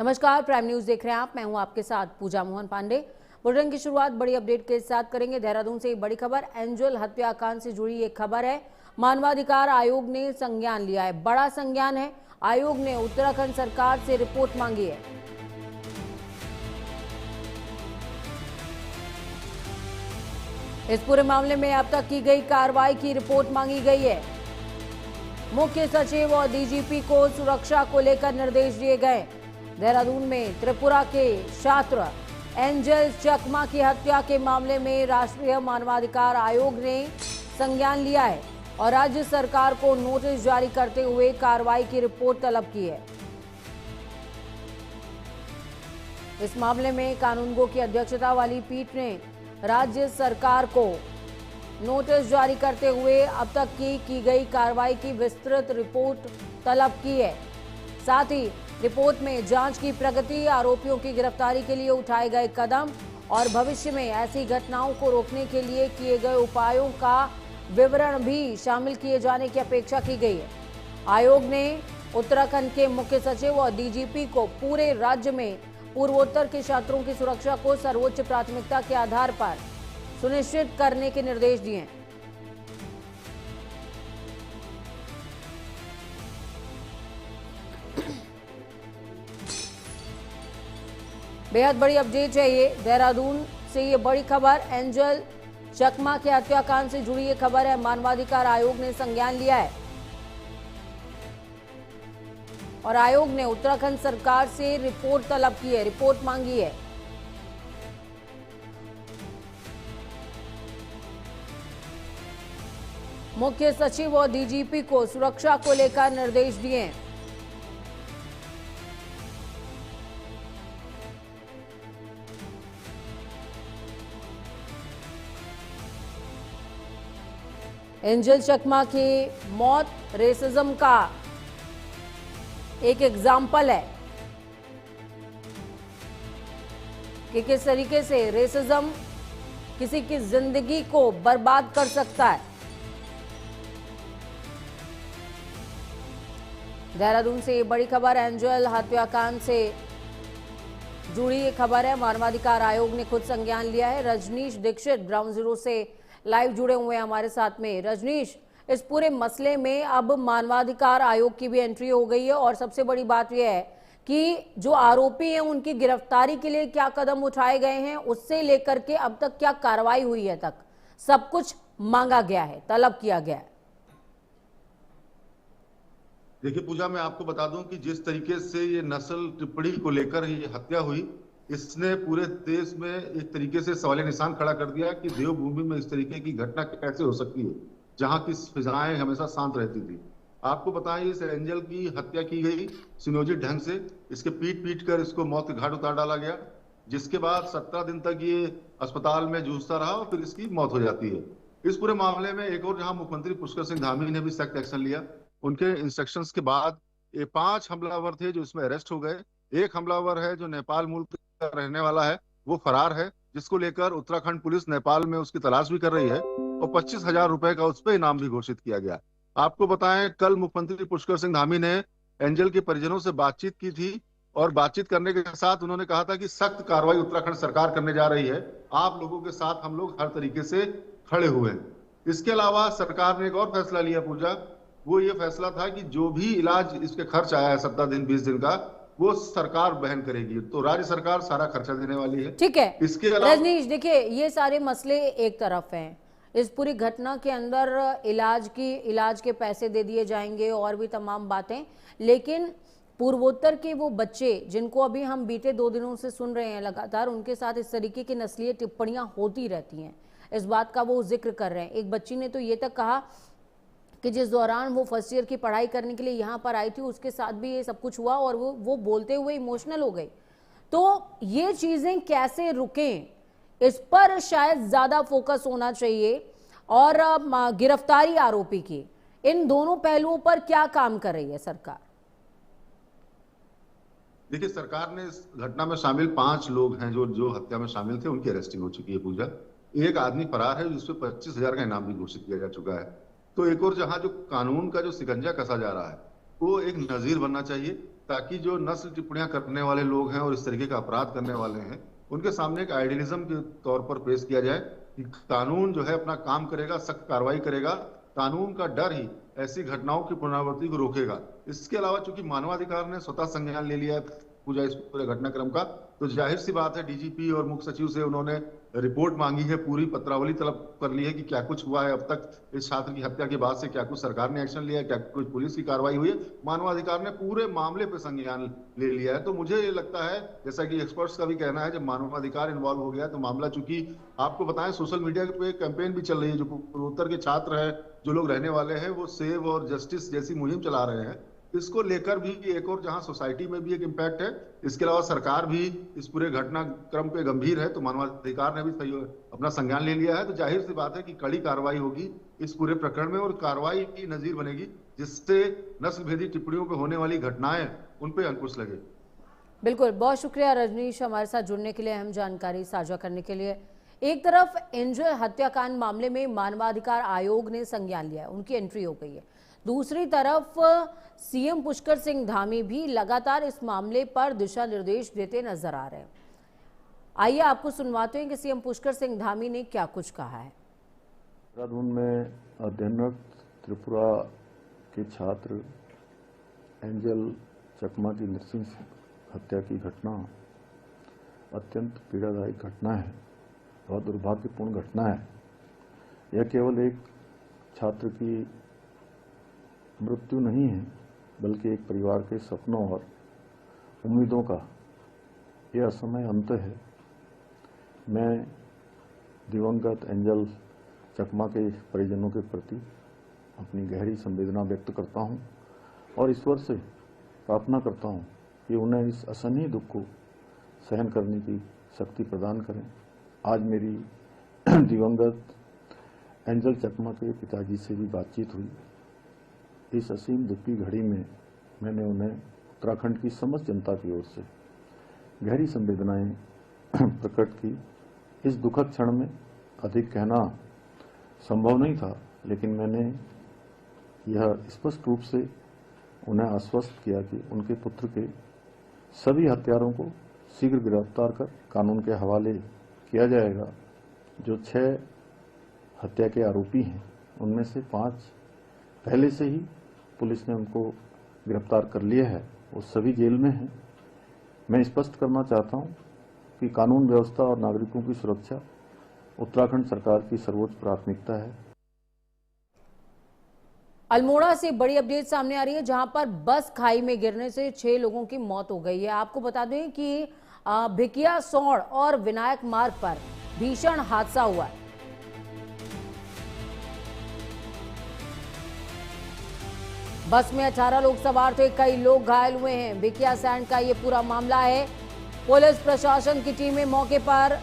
नमस्कार, prime news देख रहे हैं आप। मैं हूं आपके साथ पूजा मोहन पांडे। बुलेटिन की शुरुआत बड़ी अपडेट के साथ करेंगे। देहरादून से एक बड़ी खबर, एंजल हत्याकांड से जुड़ी एक खबर है। मानवाधिकार आयोग ने संज्ञान लिया है, बड़ा संज्ञान है। आयोग ने उत्तराखंड सरकार से रिपोर्ट मांगी है। इस पूरे मामले में अब तक की गई कार्रवाई की रिपोर्ट मांगी गई है। मुख्य सचिव और डीजीपी को सुरक्षा को लेकर निर्देश दिए गए। देहरादून में त्रिपुरा के छात्र एंजल चकमा की हत्या के मामले में राष्ट्रीय मानवाधिकार आयोग ने संज्ञान लिया है और राज्य सरकार को नोटिस जारी करते हुए कार्रवाई की रिपोर्ट तलब की है। इस मामले में कानूनगो की अध्यक्षता वाली पीठ ने राज्य सरकार को नोटिस जारी करते हुए अब तक की गई कार्रवाई की विस्तृत रिपोर्ट तलब की है। साथ ही रिपोर्ट में जांच की प्रगति, आरोपियों की गिरफ्तारी के लिए उठाए गए कदम और भविष्य में ऐसी घटनाओं को रोकने के लिए किए गए उपायों का विवरण भी शामिल किए जाने की अपेक्षा की गई है। आयोग ने उत्तराखंड के मुख्य सचिव और डीजीपी को पूरे राज्य में पूर्वोत्तर के छात्रों की सुरक्षा को सर्वोच्च प्राथमिकता के आधार पर सुनिश्चित करने के निर्देश दिए हैं। बेहद बड़ी अपडेट है ये। देहरादून से ये बड़ी खबर, एंजल चकमा के हत्याकांड से जुड़ी ये खबर है। मानवाधिकार आयोग ने संज्ञान लिया है और आयोग ने उत्तराखंड सरकार से रिपोर्ट तलब की है, रिपोर्ट मांगी है। मुख्य सचिव और डीजीपी को सुरक्षा को लेकर निर्देश दिए हैं। एंजल चकमा की मौत रेसिज्म का एक एग्जाम्पल है कि किस तरीके से रेसिज्म किसी की जिंदगी को बर्बाद कर सकता है। देहरादून से ये बड़ी खबर, एंजल हत्याकांड से जुड़ी ये खबर है। मानवाधिकार आयोग ने खुद संज्ञान लिया है। रजनीश दीक्षित ग्राउंड जीरो से लाइव जुड़े हुए हैं हमारे साथ में। रजनीश, इस पूरे मसले में अब मानवाधिकार आयोग की भी एंट्री हो गई है और सबसे बड़ी बात यह है कि जो आरोपी हैं उनकी गिरफ्तारी के लिए क्या कदम उठाए गए हैं, उससे लेकर के अब तक क्या कार्रवाई हुई है, तक सब कुछ मांगा गया है, तलब किया गया है। देखिए पूजा, मैं आपको बता दूं कि जिस तरीके से ये नस्ल टिप्पणी को लेकर ये हत्या हुई, इसने पूरे देश में एक तरीके से सवालिया निशान खड़ा कर दिया कि देवभूमि में इस तरीके की घटना कैसे हो सकती है, जहां की फिजाएं हमेशा शांत रहती थी। आपको बताएं, इस एंजल की हत्या की गई सुनियोजित ढंग से। इसके पीट पीट कर इसको मौत के घाट उतार डाला गया, जिसके बाद 17 दिन तक ये अस्पताल में जूझता रहा और फिर इसकी मौत हो जाती है। इस पूरे मामले में एक और जहां मुख्यमंत्री पुष्कर सिंह धामी ने भी सख्त एक्शन लिया। उनके इंस्ट्रक्शंस के बाद ये 5 हमलावर थे जो इसमें अरेस्ट हो गए। एक हमलावर है जो नेपाल मूल का रहने वाला है, वो फरार है, जिसको लेकर उत्तराखंड पुलिस नेपाल में उसकी तलाश भी कर रही है और 25,000 रुपए का उस पर इनाम भी घोषित किया गया। आपको बताएं, कल मुख्यमंत्री पुष्कर सिंह धामी ने एंजल के परिजनों से बातचीत की थी और बातचीत करने के साथ उन्होंने कहा था कि सख्त कार्रवाई उत्तराखंड सरकार करने जा रही है, आप लोगों के साथ हम लोग हर तरीके से खड़े हुए हैं। इसके अलावा सरकार ने एक और फैसला लिया पूजा, वो ये फैसला था कि जो भी इलाज इसके खर्च आया है 17 दिन 20 दिन का, वो सरकार वहन करेगी। तो राज्य सरकार सारा खर्चा देने वाली है। ठीक है। इसके अलावा रजनीश, देखिए ये सारे मसले एक तरफ हैं, इस पूरी घटना के अंदर इलाज के पैसे दे दिए जाएंगे और भी तमाम बातें, लेकिन पूर्वोत्तर के वो बच्चे जिनको अभी हम बीते 2 दिनों से सुन रहे हैं लगातार, उनके साथ इस तरीके की नस्लीय टिप्पणियां होती रहती हैं, इस बात का वो जिक्र कर रहे हैं। एक बच्ची ने तो ये तक कहा कि जिस दौरान वो फर्स्ट ईयर की पढ़ाई करने के लिए यहाँ पर आई थी, उसके साथ भी ये सब कुछ हुआ और वो बोलते हुए इमोशनल हो गई। तो ये चीजें कैसे रुकें, इस पर शायद ज्यादा फोकस होना चाहिए और गिरफ्तारी आरोपी की, इन दोनों पहलुओं पर क्या काम कर रही है सरकार? देखिए, सरकार ने इस घटना में शामिल 5 लोग हैं जो हत्या में शामिल थे, उनकी अरेस्टिंग हो चुकी है पूजा। एक आदमी फरार है जिसपे 25,000 का इनाम भी घोषित किया जा चुका है। तो एक और जहां जो कानून का जो शिकंजा कसा जा रहा है, वो एक नजीर बनना चाहिए। ताकि जो नस्ल टिप्पणियां करने वाले लोग हैं और इस तरीके का अपराध करने वाले हैं, उनके सामने एक आइडियलिज्म के तौर पर पेश किया जाए कि कानून जो है अपना काम करेगा, सख्त कार्रवाई करेगा, कानून का डर ही ऐसी घटनाओं की पुनरावृत्ति को रोकेगा। इसके अलावा चूंकि मानवाधिकार ने स्वतः संज्ञान ले लिया है पूजा इस पूरे घटनाक्रम का, तो जाहिर सी बात है डीजीपी और मुख्य सचिव से उन्होंने रिपोर्ट मांगी है, पूरी पत्रावली तलब कर ली है कि क्या कुछ हुआ है अब तक इस छात्र की हत्या के बाद से, क्या कुछ सरकार ने एक्शन लिया है, क्या कुछ पुलिस की कार्रवाई हुई है। मानवाधिकार ने पूरे मामले पर संज्ञान ले लिया है। तो मुझे ये लगता है, जैसा कि एक्सपर्ट्स का भी कहना है, जब मानवाधिकार इन्वॉल्व हो गया तो मामला, चूंकि आपको बताएं सोशल मीडिया पे कैंपेन भी चल रही है, जो पूर्वोत्तर के छात्र है, जो लोग रहने वाले हैं, वो सेव और जस्टिस जैसी मुहिम चला रहे हैं। इसको लेकर भी एक और जहां सोसाइटी में भी एक इम्पैक्ट है, इसके अलावा सरकार भी इस पूरे घटनाक्रम पे गंभीर है, तो मानवाधिकार ने भी अपना संज्ञान ले लिया है। तो जाहिर सी बात है कि कड़ी कार्रवाई होगी इस पूरे प्रकरण में, और कार्रवाई की नजीर बनेगी जिससे नस्ल भेदी टिप्पणियों पे होने वाली घटनाएं उन पे अंकुश लगे। बिल्कुल, बहुत शुक्रिया रजनीश, हमारे साथ जुड़ने के लिए, अहम जानकारी साझा करने के लिए। एक तरफ एंजल हत्याकांड मामले में मानवाधिकार आयोग ने संज्ञान लिया है, उनकी एंट्री हो गई है। दूसरी तरफ सीएम पुष्कर सिंह धामी भी लगातार इस मामले पर दिशा निर्देश देते नजर आ रहे हैं। आइए आपको सुनवाते हैं कि सीएम पुष्कर सिंह धामी ने क्या कुछ कहा है। देहरादून में अध्ययनरत त्रिपुरा के छात्र एंजल चकमा की नृशंस हत्या की घटना अत्यंत पीड़ादायक घटना है, बहुत दुर्भाग्यपूर्ण घटना है। यह केवल एक छात्र की मृत्यु नहीं है, बल्कि एक परिवार के सपनों और उम्मीदों का यह असमय अंत है। मैं दिवंगत एंजल चकमा के परिजनों के प्रति अपनी गहरी संवेदना व्यक्त करता हूं और ईश्वर से प्रार्थना करता हूं कि उन्हें इस असहनीय दुख को सहन करने की शक्ति प्रदान करें। आज मेरी दिवंगत एंजल चकमा के पिताजी से भी बातचीत हुई। इस असीम दुख की घड़ी में मैंने उन्हें उत्तराखंड की समस्त जनता की ओर से गहरी संवेदनाएं प्रकट की। इस दुखद क्षण में अधिक कहना संभव नहीं था, लेकिन मैंने यह स्पष्ट रूप से उन्हें आश्वस्त किया कि उनके पुत्र के सभी हत्यारों को शीघ्र गिरफ्तार कर कानून के हवाले किया जाएगा। जो 6 हत्या के आरोपी हैं, उनमें से 5 पहले से ही पुलिस ने उनको गिरफ्तार कर लिया है, वो सभी जेल में हैं। मैं स्पष्ट करना चाहता हूं कि कानून व्यवस्था और नागरिकों की सुरक्षा उत्तराखंड सरकार की सर्वोच्च प्राथमिकता है। अल्मोड़ा से बड़ी अपडेट सामने आ रही है, जहां पर बस खाई में गिरने से 6 लोगों की मौत हो गई है। आपको बता दें कि भिकिया सौड़ और विनायक मार्ग पर भीषण हादसा हुआ है। बस में 18 लोग सवार थे, कई लोग घायल हुए हैं। भिकिया सैंड का ये पूरा मामला है। पुलिस प्रशासन की टीमें मौके पर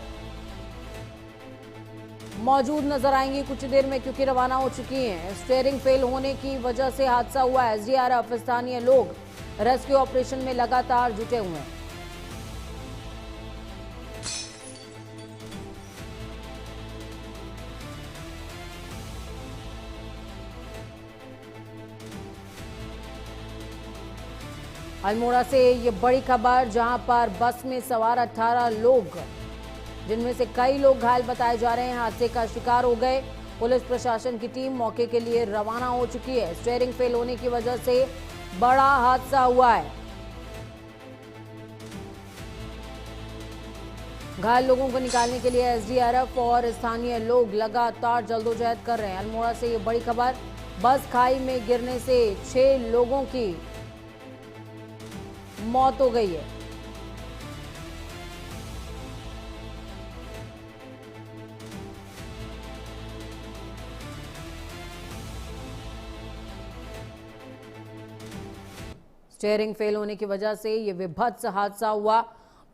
मौजूद नजर आएंगी कुछ देर में, क्योंकि रवाना हो चुकी हैं। स्टीयरिंग फेल होने की वजह से हादसा हुआ है। एसडीआरएफ, स्थानीय लोग रेस्क्यू ऑपरेशन में लगातार जुटे हुए हैं। अल्मोड़ा से ये बड़ी खबर, जहां पर बस में सवार 18 लोग, जिनमें से कई लोग घायल बताए जा रहे हैं, हादसे का शिकार हो गए। पुलिस प्रशासन की टीम मौके के लिए रवाना हो चुकी है। स्टीयरिंग फेल होने की वजह से बड़ा हादसा हुआ है। घायल लोगों को निकालने के लिए एसडीआरएफ और स्थानीय लोग लगातार जल्दोजहद कर रहे हैं। अल्मोड़ा से ये बड़ी खबर, बस खाई में गिरने से 6 लोगों की मौत हो गई है। स्टीयरिंग फेल होने की वजह से यह विभत्स हादसा हुआ।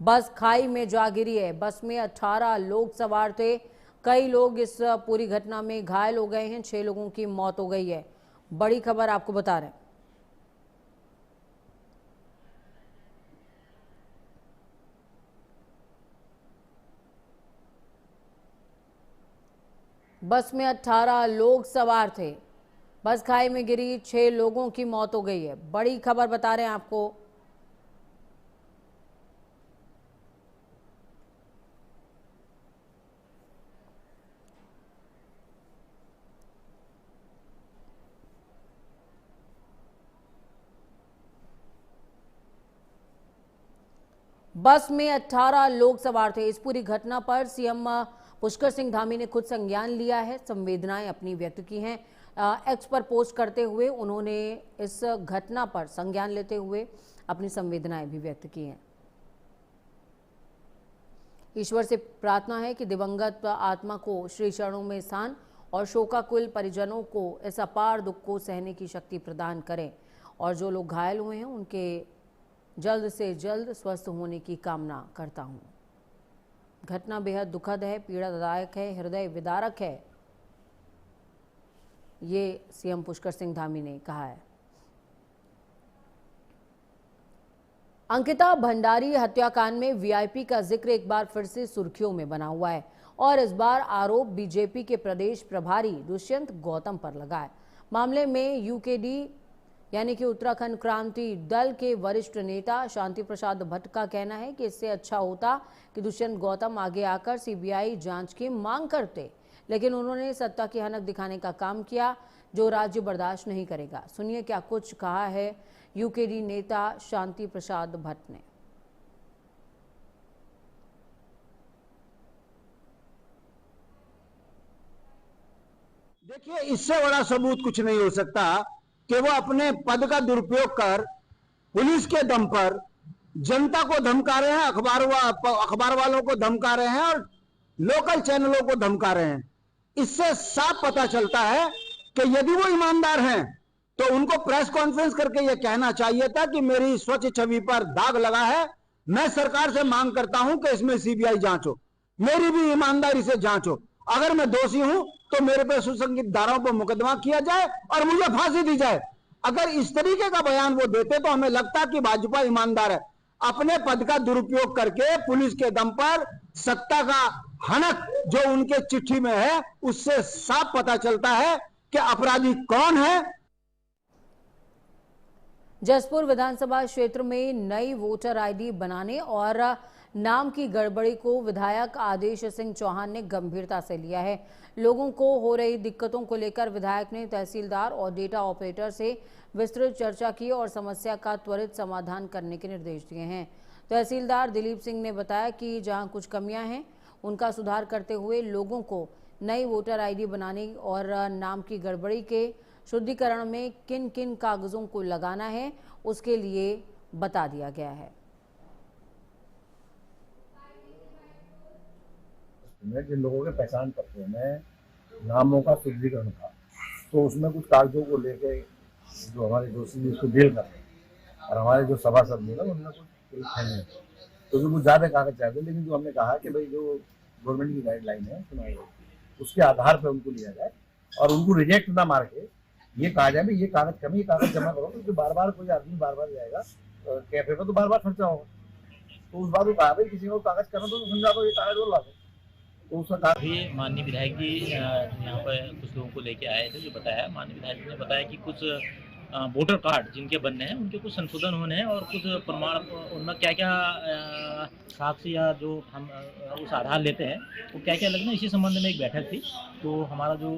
बस खाई में जा गिरी है। बस में 18 लोग सवार थे, कई लोग इस पूरी घटना में घायल हो गए हैं। 6 लोगों की मौत हो गई है। बड़ी खबर आपको बता रहे हैं। बस में 18 लोग सवार थे, बस खाई में गिरी, 6 लोगों की मौत हो गई है। बड़ी खबर बता रहे हैं आपको। बस में 18 लोग सवार थे। इस पूरी घटना पर सीएम पुष्कर सिंह धामी ने खुद संज्ञान लिया है, संवेदनाएं अपनी व्यक्त की हैं। एक्स पर पोस्ट करते हुए उन्होंने इस घटना पर संज्ञान लेते हुए अपनी संवेदनाएं भी व्यक्त की हैं। ईश्वर से प्रार्थना है कि दिवंगत आत्मा को श्री चरणों में स्थान और शोकाकुल परिजनों को इस अपार दुख को सहने की शक्ति प्रदान करें और जो लोग घायल हुए हैं उनके जल्द से जल्द स्वस्थ होने की कामना करता हूं। घटना बेहद दुखद है, पीड़ादायक है, हृदय विदारक है, ये सीएम पुष्कर सिंह धामी ने कहा है। अंकिता भंडारी हत्याकांड में वीआईपी का जिक्र एक बार फिर से सुर्खियों में बना हुआ है और इस बार आरोप बीजेपी के प्रदेश प्रभारी दुष्यंत गौतम पर लगा है। मामले में यूकेडी यानी कि उत्तराखंड क्रांति दल के वरिष्ठ नेता शांति प्रसाद भट्ट का कहना है कि इससे अच्छा होता कि दुष्यंत गौतम आगे आकर सीबीआई जांच की मांग करते, लेकिन उन्होंने सत्ता की हनक दिखाने का काम किया जो राज्य बर्दाश्त नहीं करेगा। सुनिए क्या कुछ कहा है यूकेडी नेता शांति प्रसाद भट्ट ने। देखिए, इससे बड़ा सबूत कुछ नहीं हो सकता कि वो अपने पद का दुरुपयोग कर पुलिस के दम पर जनता को धमका रहे हैं, अखबार वालों को धमका रहे हैं और लोकल चैनलों को धमका रहे हैं। इससे साफ पता चलता है कि यदि वो ईमानदार हैं तो उनको प्रेस कॉन्फ्रेंस करके यह कहना चाहिए था कि मेरी स्वच्छ छवि पर दाग लगा है, मैं सरकार से मांग करता हूं कि इसमें सीबीआई जांच हो, मेरी भी ईमानदारी से जांच हो, अगर मैं दोषी हूं तो मेरे पे सुसंगत धाराओं पर मुकदमा किया जाए और मुझे फांसी दी जाए। अगर इस तरीके का बयान वो देते तो हमें लगता कि भाजपा ईमानदार है। अपने पद का दुरुपयोग करके पुलिस के दम पर सत्ता का हनक जो उनके चिट्ठी में है, उससे साफ पता चलता है कि अपराधी कौन है। जसपुर विधानसभा क्षेत्र में नई वोटर आईडी बनाने और नाम की गड़बड़ी को विधायक आदेश सिंह चौहान ने गंभीरता से लिया है। लोगों को हो रही दिक्कतों को लेकर विधायक ने तहसीलदार और डेटा ऑपरेटर से विस्तृत चर्चा की और समस्या का त्वरित समाधान करने के निर्देश दिए हैं। तहसीलदार दिलीप सिंह ने बताया कि जहां कुछ कमियां हैं उनका सुधार करते हुए लोगों को नई वोटर आईडी बनाने और नाम की गड़बड़ी के शुद्धिकरण में किन किन कागजों को लगाना है उसके लिए बता दिया गया है। जिन लोगों के पहचान पत्र में नामों का शुद्धिकरण था तो उसमें कुछ कागजों को लेके जो हमारे दोषी इसको डील कर रहे हैं और हमारे जो सभासद लोग हैं उनमें कुछ नहीं तो कुछ ज़्यादा कागज चाहते, लेकिन जो हमने कहा कि भाई जो गवर्नमेंट की गाइडलाइन है चुनाव उसके आधार पर उनको लिया जाए और उनको रिजेक्ट ना मार के ये कहा जाए भाई ये कागज कमी, ये कागज जमा करो, क्योंकि बार बार कोई आदमी बार बार जाएगा कैफे पर तो बार बार खर्चा होगा। तो उस बार वो कहा भाई किसी को कागज करना तो समझा दो, ये कागज और ला दो। तो उसका कहा भी माननीय विधायक जी यहाँ पर कुछ लोगों को लेके आए थे, जो बताया माननीय विधायक जी ने बताया कि कुछ वोटर कार्ड जिनके बनने हैं उनके कुछ संशोधन होने हैं और कुछ प्रमाण उनमें क्या क्या साक्ष्य या जो हम उस आधार लेते हैं वो क्या क्या लगना, इसी संबंध में एक बैठक थी। तो हमारा जो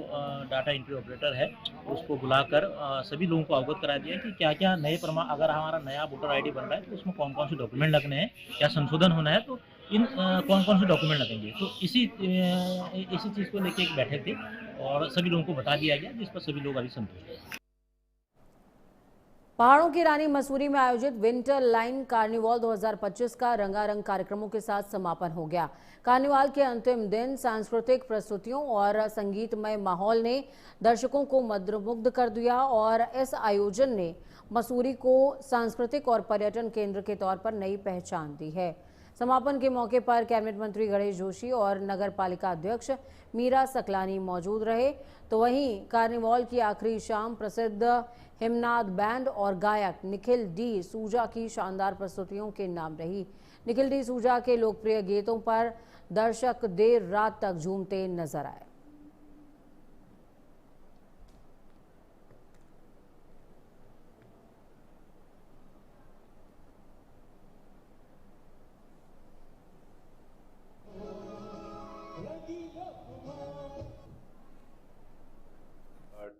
डाटा एंट्री ऑपरेटर है उसको बुलाकर सभी लोगों को अवगत करा दिया कि क्या क्या नए प्रमाण, अगर हमारा नया वोटर आईडी बन रहा है तो उसमें कौन कौन से डॉक्यूमेंट लगने हैं, क्या संशोधन होना है, तो इन कौन कौन से डॉक्यूमेंट लगेंगे। तो इसी चीज़ को लेकर एक बैठक थी और सभी लोगों को बता दिया गया, जिस पर सभी लोग अभी संतुष्ट हैं। पहाड़ों की रानी मसूरी में आयोजित विंटर लाइन कार्निवाल 2025 का रंगारंग कार्यक्रमों के साथ समापन हो गया। कार्निवाल के अंतिम दिन सांस्कृतिक प्रस्तुतियों और संगीतमय माहौल ने दर्शकों को मंत्रमुग्ध कर दिया और इस आयोजन ने मसूरी को सांस्कृतिक और पर्यटन केंद्र के तौर पर नई पहचान दी है। समापन के मौके पर कैबिनेट मंत्री गणेश जोशी और नगर पालिका अध्यक्ष मीरा सकलानी मौजूद रहे। तो वहीं कार्निवाल की आखिरी शाम प्रसिद्ध हिमनाद बैंड और गायक निखिल डी सूजा की शानदार प्रस्तुतियों के नाम रही। निखिल डी सूजा के लोकप्रिय गीतों पर दर्शक देर रात तक झूमते नजर आए।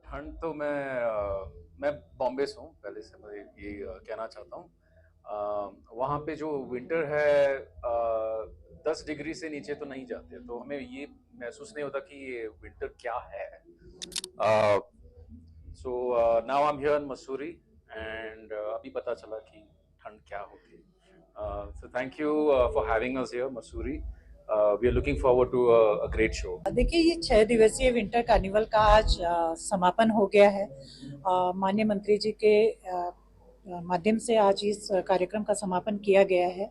ठंड तो मैं बॉम्बे से हूँ, पहले से मैं ये कहना चाहता हूँ। वहाँ पे जो विंटर है 10 डिग्री से नीचे तो नहीं जाते, तो हमें ये महसूस नहीं होता कि ये विंटर क्या है। So now I am here in Mussoorie and अभी पता चला कि ठंड क्या होती है। So thank you for having us here Mussoorie. We are looking forward to a great show. देखिए, ये 6 दिवसीय विंटर कार्निवल का आज समापन हो गया है। माननीय मंत्री जी के माध्यम से आज इस कार्यक्रम का समापन किया गया है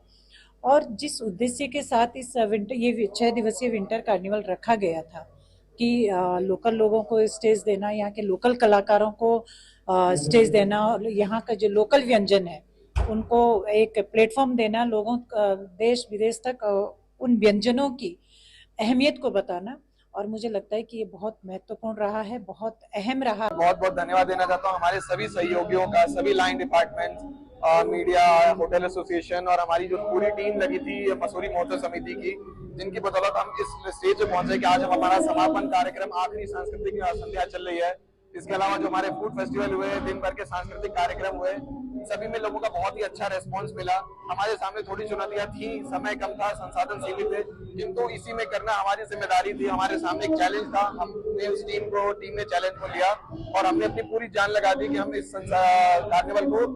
और जिस उद्देश्य के साथ इस ये 6 दिवसीय विंटर कार्निवल रखा गया था कि लोकल लोगों को स्टेज देना, यहाँ के लोकल कलाकारों को स्टेज देना और यहाँ का जो लोकल व्यंजन है उनको एक प्लेटफॉर्म देना, लोगों देश विदेश तक उन व्यंजनों की अहमियत को बताना, और मुझे लगता है कि ये बहुत महत्वपूर्ण रहा है, बहुत अहम रहा। बहुत बहुत धन्यवाद देना चाहता हूँ हमारे सभी सहयोगियों का, सभी line department, media, hotel association और हमारी जो पूरी टीम लगी थी मसूरी महोत्सव समिति की, जिनकी बदौलत हम इस स्टेज पे पहुंचे कि आज हम हमारा समापन कार्यक्रम, आखिरी सांस्कृतिक संध्या चल रही है। इसके अलावा जो हमारे फूड फेस्टिवल हुए, दिन भर के सांस्कृतिक कार्यक्रम हुए, सभी में लोगों का बहुत ही अच्छा रेस्पॉन्स मिला। हमारे सामने थोड़ी चुनौतियां थी, समय कम था, संसाधन सीमित थे, किंतु इसी में करना हमारी जिम्मेदारी थी। हमारे सामने एक चैलेंज था, हमने उस टीम ने चैलेंज को लिया और हमने अपनी पूरी जान लगा दी कि हम इस कार्निवल को